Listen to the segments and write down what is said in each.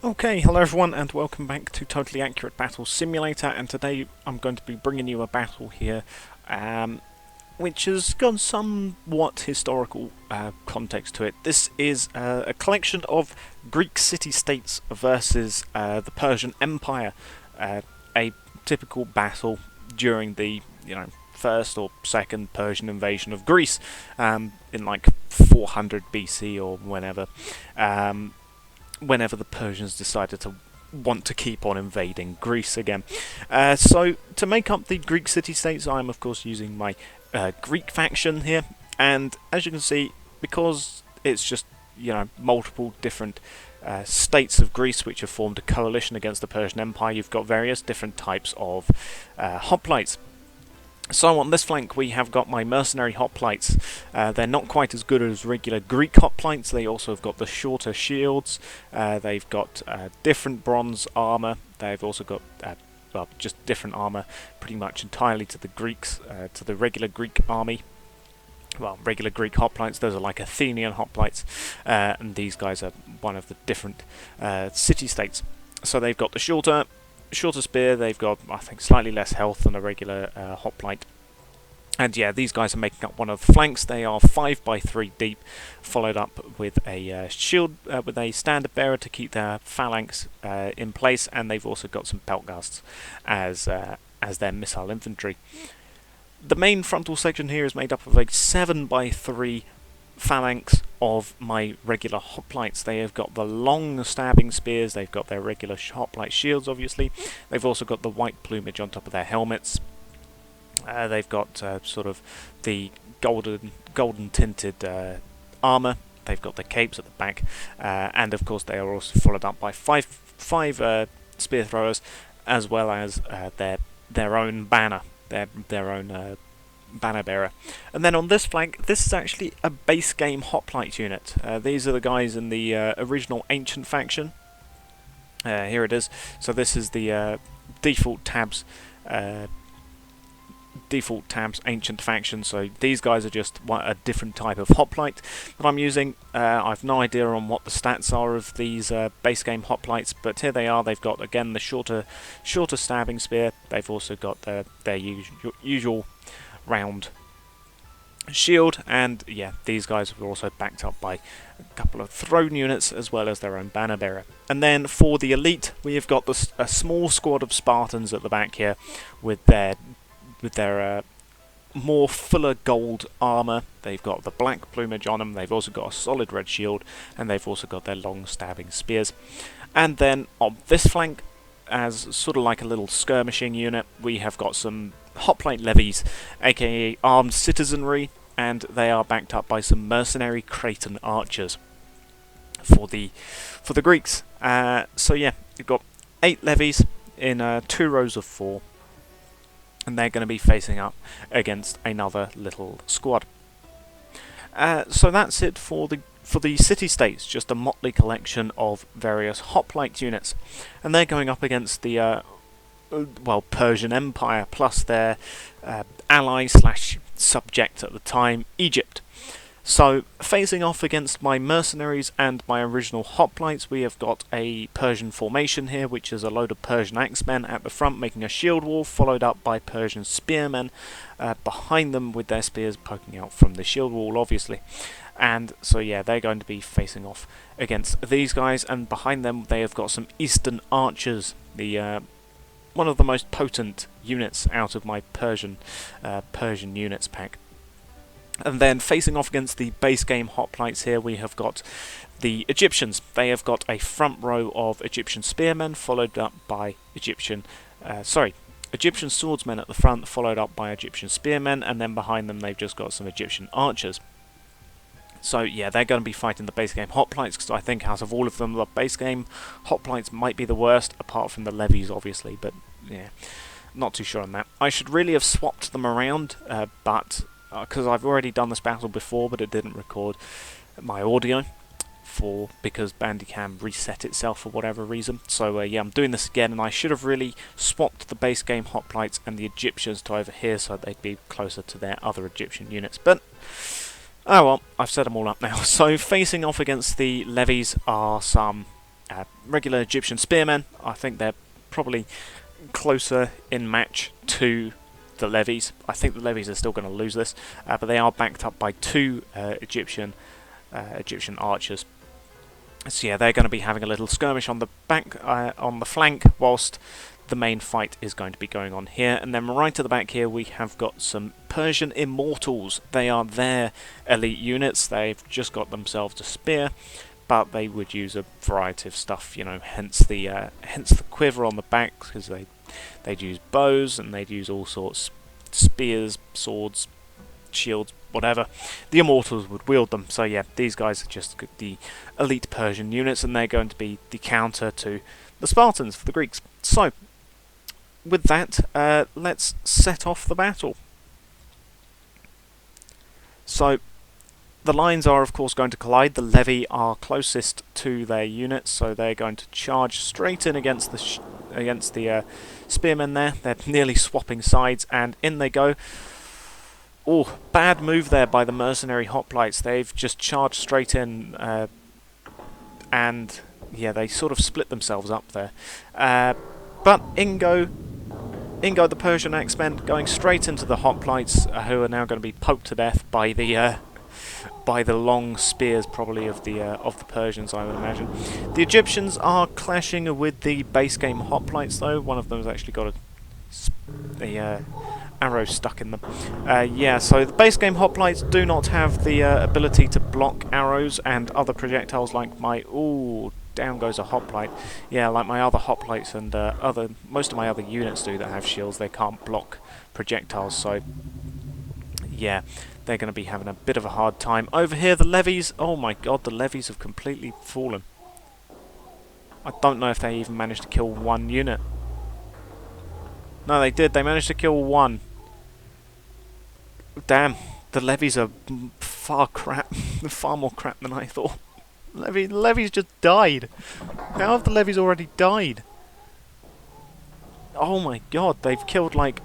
Okay, hello everyone and welcome back to Totally Accurate Battle Simulator, and today I'm going to be bringing you a battle here which has got somewhat historical context to it. This is a collection of Greek city-states versus the Persian Empire, a typical battle during the first or second Persian invasion of Greece in like 400 BC or whenever the Persians decided to want to keep on invading Greece again. So to make up the Greek city-states, I'm of course using my Greek faction here, and as you can see, because it's just multiple different states of Greece which have formed a coalition against the Persian Empire, you've got various different types of hoplites. So on this flank we have got my mercenary hoplites. They're not quite as good as regular Greek hoplites. They also have got the shorter shields. They've got different bronze armor. They've also got well, just different armor pretty much entirely to the Greeks, to the regular Greek army. Well, regular Greek hoplites, those are like Athenian hoplites, and these guys are one of the different city-states. So they've got the shorter spear, they've got, I think, slightly less health than a regular hoplite. And yeah, these guys are making up one of the flanks. They are 5 by 3 deep, followed up with a shield, with a standard bearer to keep their phalanx in place, and they've also got some pelt gusts as their missile infantry. The main frontal section here is made up of a 7 by 3 phalanx of my regular hoplites. They have got the long stabbing spears, they've got their regular hoplite shields obviously, they've also got the white plumage on top of their helmets, they've got sort of the golden tinted armour, they've got the capes at the back, and of course they are also followed up by five spear throwers, as well as their own banner, their own banner bearer. And then on this flank, this is actually a base game hoplite unit. These are the guys in the original ancient faction. Here it is. So this is the default tabs ancient faction. So these guys are just a different type of hoplite that I'm using. I've no idea on what the stats are of these base game hoplites, but here they are. They've got again the shorter stabbing spear. They've also got their usual round shield, and yeah, these guys are also backed up by a couple of thrown units as well as their own banner bearer. And then for the elite, we have got a small squad of Spartans at the back here with their more fuller gold armor. They've got the black plumage on them, they've also got a solid red shield, and they've also got their long stabbing spears. And then on this flank, as sort of like a little skirmishing unit, we have got some hoplite levies, aka armed citizenry, and they are backed up by some mercenary Cretan archers for the Greeks. So yeah, you've got 8 levies in 2 rows of 4, and they're going to be facing up against another little squad. So that's it for the city-states, just a motley collection of various hoplite units, and they're going up against the Persian Empire plus their ally slash subject at the time, Egypt. So facing off against my mercenaries and my original hoplites, we have got a Persian formation here, which is a load of Persian axemen at the front making a shield wall, followed up by Persian spearmen behind them with their spears poking out from the shield wall obviously. And so yeah, they're going to be facing off against these guys, and behind them they have got some Eastern archers, the one of the most potent units out of my Persian units pack. And then facing off against the base game hoplites here, we have got the Egyptians. They have got a front row of Egyptian spearmen, followed up by Egyptian swordsmen at the front, followed up by Egyptian spearmen, and then behind them they've just got some Egyptian archers. So yeah, they're going to be fighting the base game hoplites, because I think out of all of them, the base game hoplites might be the worst, apart from the levies obviously, but yeah, not too sure on that. I should really have swapped them around, but because I've already done this battle before, but it didn't record my audio because Bandicam reset itself for whatever reason. So yeah, I'm doing this again, and I should have really swapped the base game hoplites and the Egyptians to over here so they'd be closer to their other Egyptian units. But oh well, I've set them all up now. So facing off against the levies are some regular Egyptian spearmen. I think they're probably closer in match to the levies. I think the levies are still going to lose this, but they are backed up by two Egyptian archers. So yeah, they're going to be having a little skirmish on the back, on the flank, whilst the main fight is going to be going on here. And then right at the back here we have got some Persian Immortals. They are their elite units. They've just got themselves a spear, but they would use a variety of stuff, you know, hence the quiver on the back, because they'd use bows and they'd use all sorts, spears, swords, shields, whatever. The Immortals would wield them. So yeah, these guys are just the elite Persian units, and they're going to be the counter to the Spartans for the Greeks. So with that, let's set off the battle. So the lines are of course going to collide. The levy are closest to their units, so they're going to charge straight in against the spearmen there. They're nearly swapping sides, and in they go. Oh, bad move there by the mercenary hoplites. They've just charged straight in, and yeah, they sort of split themselves up there. But Ingo the Persian X-Men going straight into the hoplites, who are now going to be poked to death by the long spears, probably of the Persians, I would imagine. The Egyptians are clashing with the base game hoplites, though. One of them has actually got a arrow stuck in them. Yeah, so the base game hoplites do not have the ability to block arrows and other projectiles like my... Ooh, down goes a hoplite. Yeah, like my other hoplites and most of my other units do that have shields. They can't block projectiles, so yeah, they're going to be having a bit of a hard time. Over here, the levies... Oh my god, the levies have completely fallen. I don't know if they even managed to kill one unit. No, they did. They managed to kill one. Damn, the levies are far more crap than I thought. The levies just died. How have the levies already died? Oh my god, they've killed like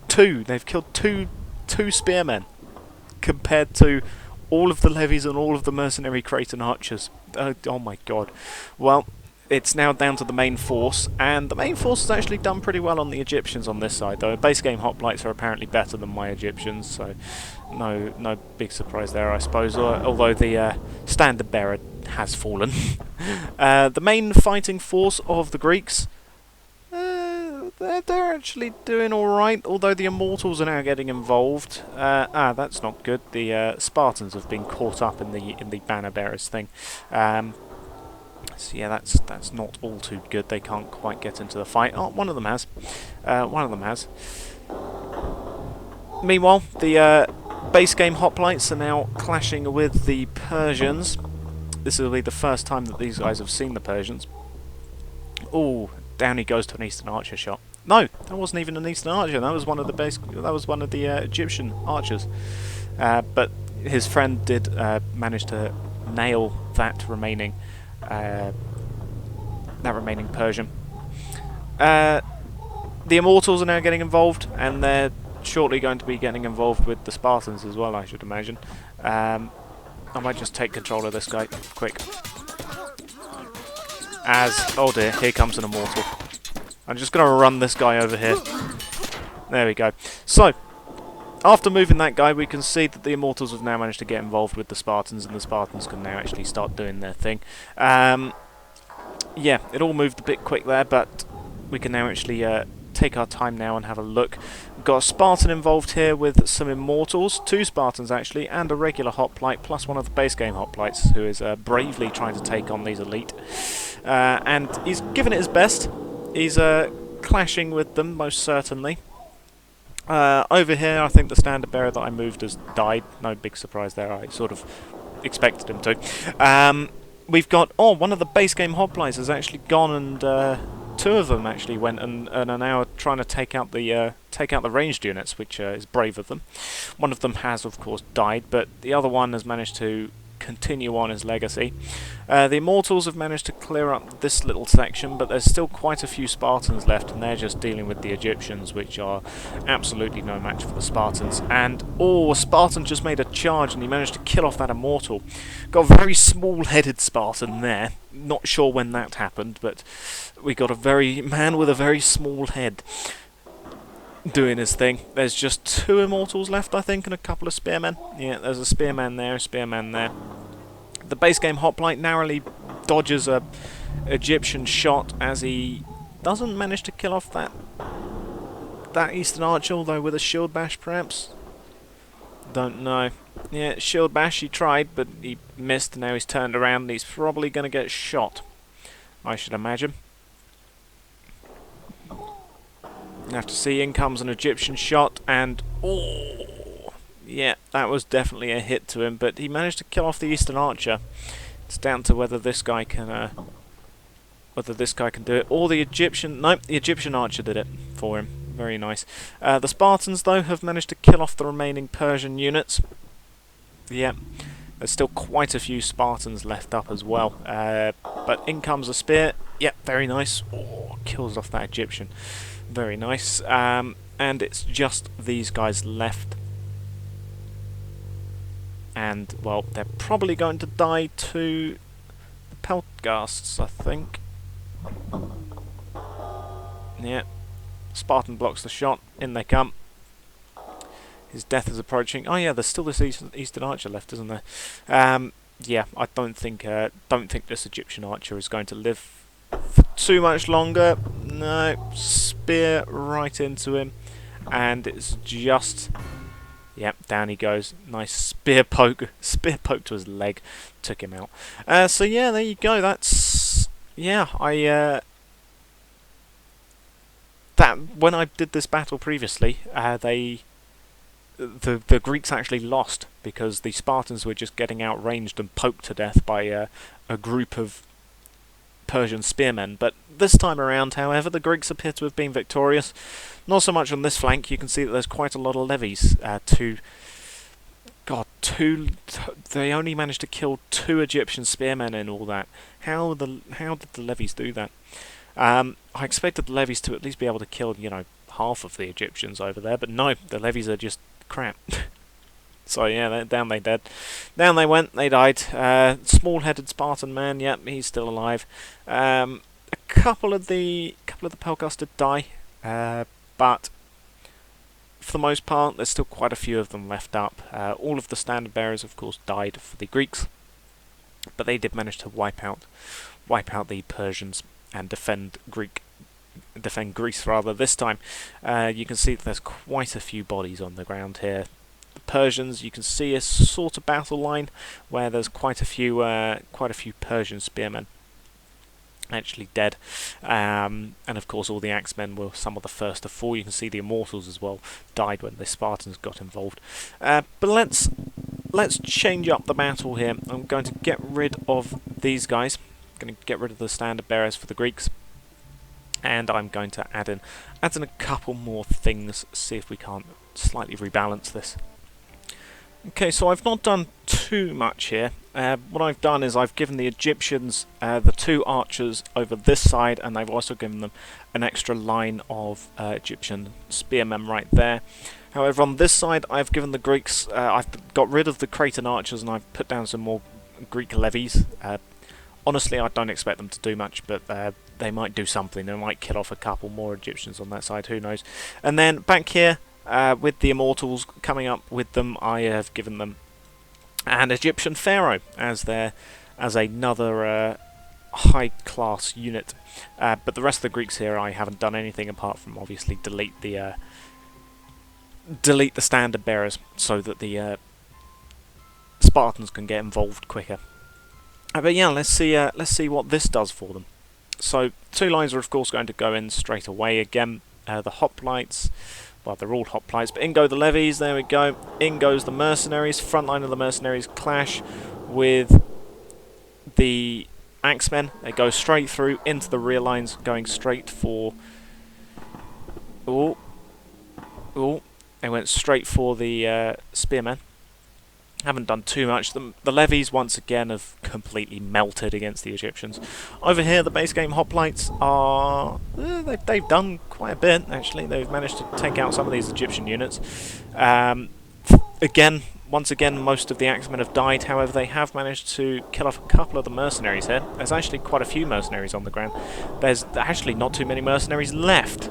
two. They've killed two spearmen compared to all of the levies and all of the mercenary Cretan archers. Oh my god. Well, it's now down to the main force, and the main force has actually done pretty well on the Egyptians on this side, though. Base game hoplites are apparently better than my Egyptians, so no big surprise there, I suppose, although the standard bearer has fallen. The main fighting force of the Greeks, they're actually doing alright, although the Immortals are now getting involved. That's not good. The Spartans have been caught up in the banner bearers thing. So yeah, that's not all too good. They can't quite get into the fight. Oh, one of them has. Meanwhile, the base game hoplites are now clashing with the Persians. This will be the first time that these guys have seen the Persians. Oh, down he goes to an Eastern Archer shot. No, that wasn't even an Eastern Archer. That was one of the Egyptian archers. But his friend did manage to nail that remaining Persian. The Immortals are now getting involved, and they're shortly going to be getting involved with the Spartans as well, I should imagine. I might just take control of this guy, quick. Oh dear, here comes an Immortal. I'm just going to run this guy over here. There we go. So, after moving that guy, we can see that the Immortals have now managed to get involved with the Spartans, and the Spartans can now actually start doing their thing. Yeah, it all moved a bit quick there, but we can now actually take our time now and have a look. We've got a Spartan involved here with some Immortals, 2 Spartans actually, and a regular hoplite, plus one of the base game hoplites, who is bravely trying to take on these elite. And he's given it his best. He's clashing with them, most certainly. Over here, I think the standard bearer that I moved has died. No big surprise there. I sort of expected him to. We've got... Oh, one of the base game hoplites has actually gone, and 2 of them actually went and are now trying to take out the ranged units, which is brave of them. One of them has, of course, died, but the other one has managed to continue on his legacy. The Immortals have managed to clear up this little section, but there's still quite a few Spartans left, and they're just dealing with the Egyptians, which are absolutely no match for the Spartans. And, oh, a Spartan just made a charge, and he managed to kill off that Immortal. Got a very small-headed Spartan there. Not sure when that happened, but we got a man with a very small head doing his thing. There's just 2 Immortals left, I think, and a couple of Spearmen. Yeah, there's a Spearman there, a Spearman there. The base game Hoplite narrowly dodges a Egyptian shot as he doesn't manage to kill off that Eastern Archer, although with a shield bash perhaps. Don't know. Yeah, shield bash he tried, but he missed, and now he's turned around and he's probably going to get shot, I should imagine. You have to see, in comes an Egyptian shot, and oh, yeah, that was definitely a hit to him, but he managed to kill off the Eastern Archer. It's down to whether this guy can do it, or the Egyptian. Nope, the Egyptian Archer did it for him. Very nice. The Spartans, though, have managed to kill off the remaining Persian units. Yeah, there's still quite a few Spartans left up as well. But in comes a spear. Yep, very nice. Oh, kills off that Egyptian. Very nice. And it's just these guys left. And, well, they're probably going to die to the Peltgasts, I think. Yeah. Spartan blocks the shot. In they come. His death is approaching. Oh yeah, there's still this Eastern Archer left, isn't there? Yeah, I don't think this Egyptian Archer is going to live for too much longer. No, spear right into him, and it's just, yep, down he goes. Nice spear poke to his leg, took him out. So yeah, there you go. That's, yeah, that when I did this battle previously, the Greeks actually lost because the Spartans were just getting outranged and poked to death by a group of Persian spearmen. But this time around, however, the Greeks appear to have been victorious. Not so much on this flank. You can see that there's quite a lot of levies. They only managed to kill 2 Egyptian spearmen in all that. How did the levies do that? I expected the levies to at least be able to kill, half of the Egyptians over there, but no, the levies are just crap. So yeah, down they dead. Down they went, they died. Small-headed Spartan man, yep, he's still alive. A couple of the Pelgas did die, but for the most part, there's still quite a few of them left up. All of the standard bearers, of course, died for the Greeks, but they did manage to wipe out the Persians and defend Greece rather this time. You can see that there's quite a few bodies on the ground here. The Persians, you can see a sort of battle line where there's quite a few Persian spearmen actually dead, and of course all the axemen were some of the first to fall. You can see the Immortals as well died when the Spartans got involved. But let's change up the battle here. I'm going to get rid of these guys. Going to get rid of the standard bearers for the Greeks, and I'm going to add in a couple more things, see if we can't slightly rebalance this. Okay, so I've not done too much here. What I've done is I've given the Egyptians the 2 archers over this side, and I've also given them an extra line of Egyptian spearmen right there. However, on this side I've given the Greeks, I've got rid of the Cretan archers and I've put down some more Greek levies. Honestly, I don't expect them to do much, but they might do something. They might kill off a couple more Egyptians on that side, who knows. And then back here, with the Immortals coming up with them, I have given them an Egyptian pharaoh as another high-class unit. But the rest of the Greeks here, I haven't done anything apart from obviously delete the standard bearers so that the Spartans can get involved quicker. But yeah, let's see what this does for them. So 2 lines are of course going to go in straight away again. The hoplites, well, they're all hoplites, but in go the levies. There we go. In goes the mercenaries. Front line of the mercenaries clash with the axemen. They go straight through into the rear lines, going straight for. They went straight for the spearmen. Haven't done too much. The levies, once again, have completely melted against the Egyptians. Over here, the base game hoplites are... they've done quite a bit, actually. They've managed to take out some of these Egyptian units. Once again, most of the axemen have died. However, they have managed to kill off a couple of the mercenaries here. There's actually quite a few mercenaries on the ground. There's actually not too many mercenaries left.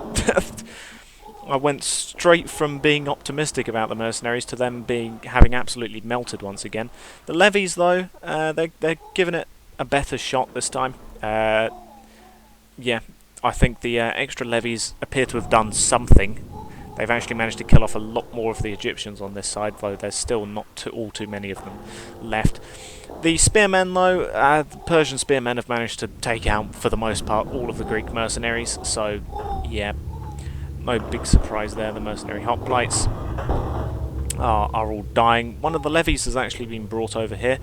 I went straight from being optimistic about the mercenaries to them having absolutely melted once again. The levies, though, they're giving it a better shot this time. Yeah, I think the extra levies appear to have done something. They've actually managed to kill off a lot more of the Egyptians on this side, though there's still not too many of them left. The spearmen, though, the Persian spearmen have managed to take out, for the most part, all of the Greek mercenaries, so, yeah. No big surprise there. The mercenary hoplites are all dying. One of the levies has actually been brought over here.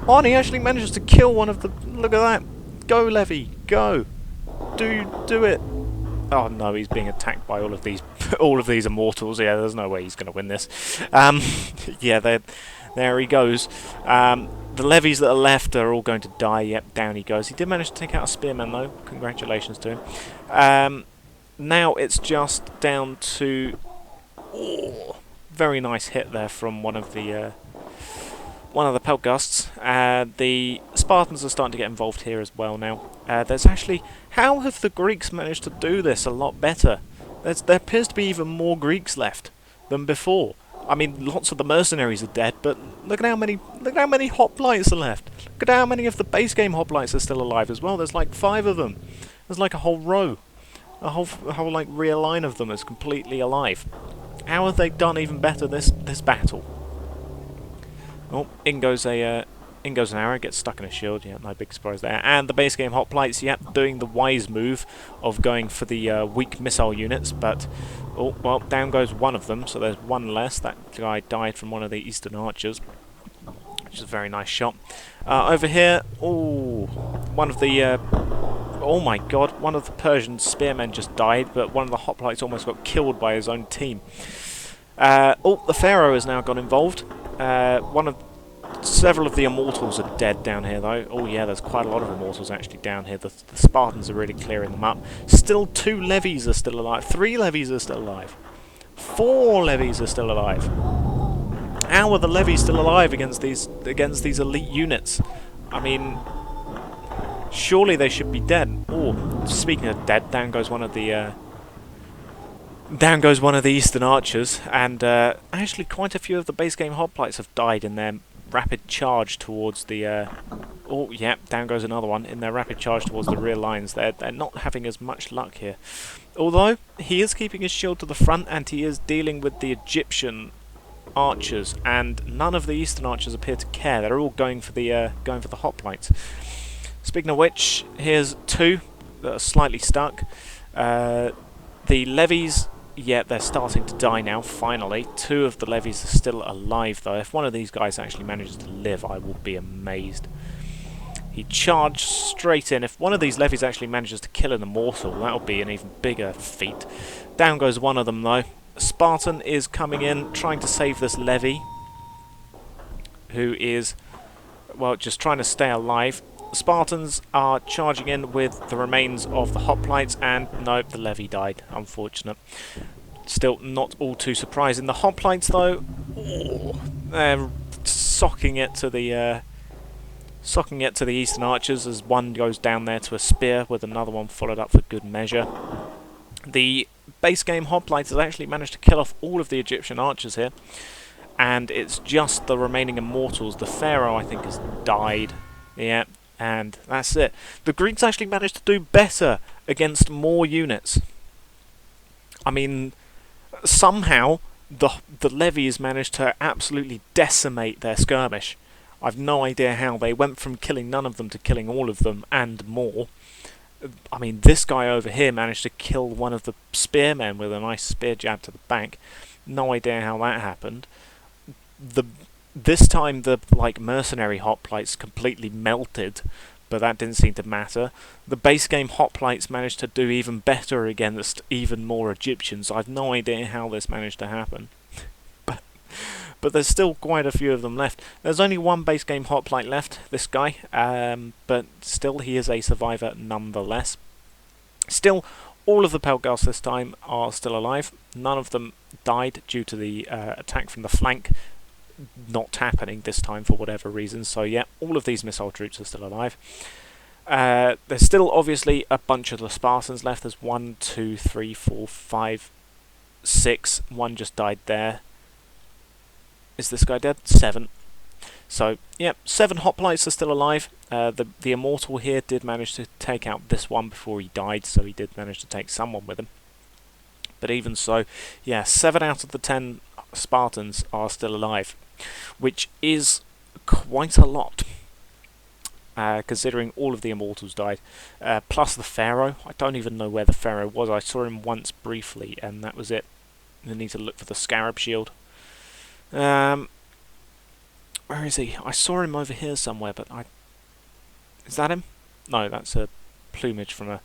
Oh, and he actually manages to kill one of the... Look at that. Go, levy. Go. Do it. Oh, no, he's being attacked by all of these immortals. Yeah, there's no way he's going to win this. Yeah, there he goes. The levies that are left are all going to die. Yep, down he goes. He did manage to take out a spearman, though. Congratulations to him. Now it's just down to... Oh, very nice hit there from one of the Pelgusts. The Spartans are starting to get involved here as well now. There's actually... How have the Greeks managed to do this a lot better? There appears to be even more Greeks left than before. I mean, lots of the mercenaries are dead, but look at how many hoplites are left. Look at how many of the base game hoplites are still alive as well. There's like 5 of them. There's like a whole row. A whole like rear line of them is completely alive. How have they done even better this battle? Oh, in goes an arrow, gets stuck in a shield. Yeah, no big surprise there. And the base game hoplites, yep, doing the wise move of going for the weak missile units. But oh well, down goes one of them. So there's one less. That guy died from one of the Eastern archers, which is a very nice shot. Over here, oh, one of the oh my god, one of the Persian spearmen just died, but one of the hoplites almost got killed by his own team. Oh, the Pharaoh has now got involved. Several of the immortals are dead down here, though. Oh yeah, there's quite a lot of immortals actually down here. The Spartans are really clearing them up. Still 2 levies are still alive. 3 levies are still alive. 4 levies are still alive. How are the levies still alive against these elite units? I mean... Surely they should be dead. Oh, speaking of dead, down goes one of the Eastern archers, and actually quite a few of the base game hoplites have died in their rapid charge towards the. Oh, yeah, down goes another one in their rapid charge towards the rear lines. They're not having as much luck here, although he is keeping his shield to the front, and he is dealing with the Egyptian archers, and none of the Eastern archers appear to care. They're all going for the hoplites. Speaking of which, here's 2 that are slightly stuck. The levies, yeah, they're starting to die now, finally. 2 of the levies are still alive, though. If one of these guys actually manages to live, I will be amazed. He charged straight in. If one of these levies actually manages to kill an immortal, that'll be an even bigger feat. Down goes one of them, though. Spartan is coming in, trying to save this levy, who is, well, just trying to stay alive. Spartans are charging in with the remains of the hoplites, and nope, the levy died. Unfortunate. Still not all too surprising. The hoplites, though, oh, they're socking it to the Eastern archers as one goes down there to a spear, with another one followed up for good measure. The base game hoplites has actually managed to kill off all of the Egyptian archers here, and it's just the remaining immortals. The Pharaoh, I think, has died. Yeah. And that's it. The Greeks actually managed to do better against more units. I mean, somehow the levies managed to absolutely decimate their skirmish. I've no idea how. They went from killing none of them to killing all of them and more. I mean, this guy over here managed to kill one of the spearmen with a nice spear jab to the back. No idea how that happened. This time the mercenary hoplites completely melted, but that didn't seem to matter. The base game hoplites managed to do even better against even more Egyptians. I've no idea how this managed to happen. but but there's still quite a few of them left. There's only one base game hoplite left, this guy, but still he is a survivor nonetheless. Still, all of the Pelgas this time are still alive. None of them died due to the attack from the flank not happening this time for whatever reason. So yeah, all of these missile troops are still alive. There's still obviously a bunch of the Spartans left. There's 1, 2, 3, 4, 5, 6. One just died there. Is this guy dead? 7. So yeah, 7 hoplites are still alive. The immortal here did manage to take out this one before he died, so he did manage to take someone with him. But even so, yeah, 7 out of the 10 Spartans are still alive, which is quite a lot, considering all of the immortals died, plus the pharaoh. I don't even know where the pharaoh was. I saw him once briefly, and that was it. I need to look for the scarab shield. Where is he? I saw him over here somewhere, but is that him? No, that's a plumage from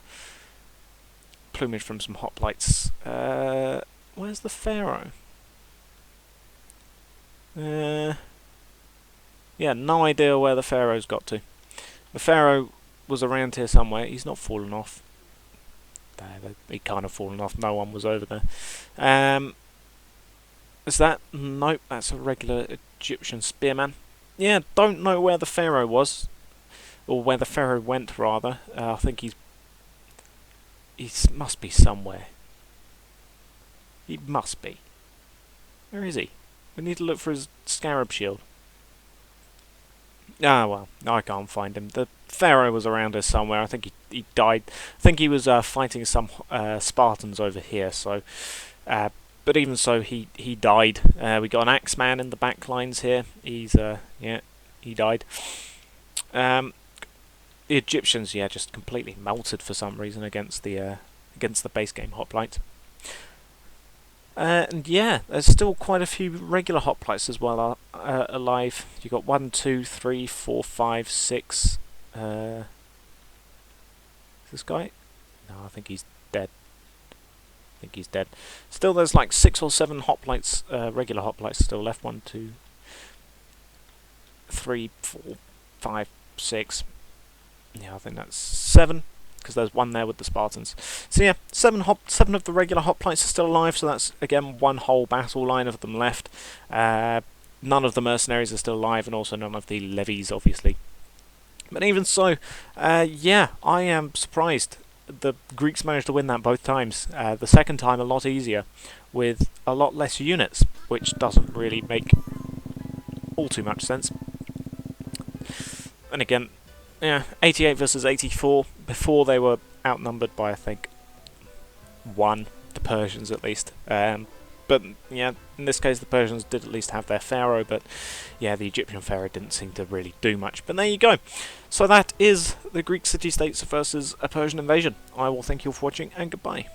some hoplites. Where's the pharaoh? Yeah, no idea where the pharaoh's got to. The pharaoh was around here somewhere. He's not fallen off. He can't have fallen off. No one was over there. Is that? Nope, that's a regular Egyptian spearman. Yeah, don't know where the pharaoh was, or where the pharaoh went rather. I think he must be somewhere. He must be. Where is he? We need to look for his scarab shield. Ah, well, I can't find him. The pharaoh was around here somewhere. I think he died. I think he was fighting some Spartans over here. So, but even so, he died. We got an axeman in the back lines here. He's yeah, he died. The Egyptians, yeah, just completely melted for some reason against the base game hoplite. And yeah, there's still quite a few regular hoplites as well alive. You got 1, 2, 3, 4, 5, 6. Is this guy? No, I think he's dead. Still, there's like 6 or 7 hoplites, regular hoplites still left. 1, 2, 3, 4, 5, 6. Yeah, I think that's 7. Because there's 1 there with the Spartans. So yeah, 7 of the regular hoplites are still alive, so that's again 1 whole battle line of them left. None of the mercenaries are still alive, and also none of the levies, obviously. But even so, yeah, I am surprised the Greeks managed to win that both times. The second time a lot easier, with a lot less units, which doesn't really make all too much sense. And again, yeah, 88 versus 84. Before they were outnumbered by, I think, 1, the Persians at least. But yeah, in this case the Persians did at least have their pharaoh, but yeah, the Egyptian pharaoh didn't seem to really do much. But there you go. So that is the Greek city-states versus a Persian invasion. I will thank you all for watching, and goodbye.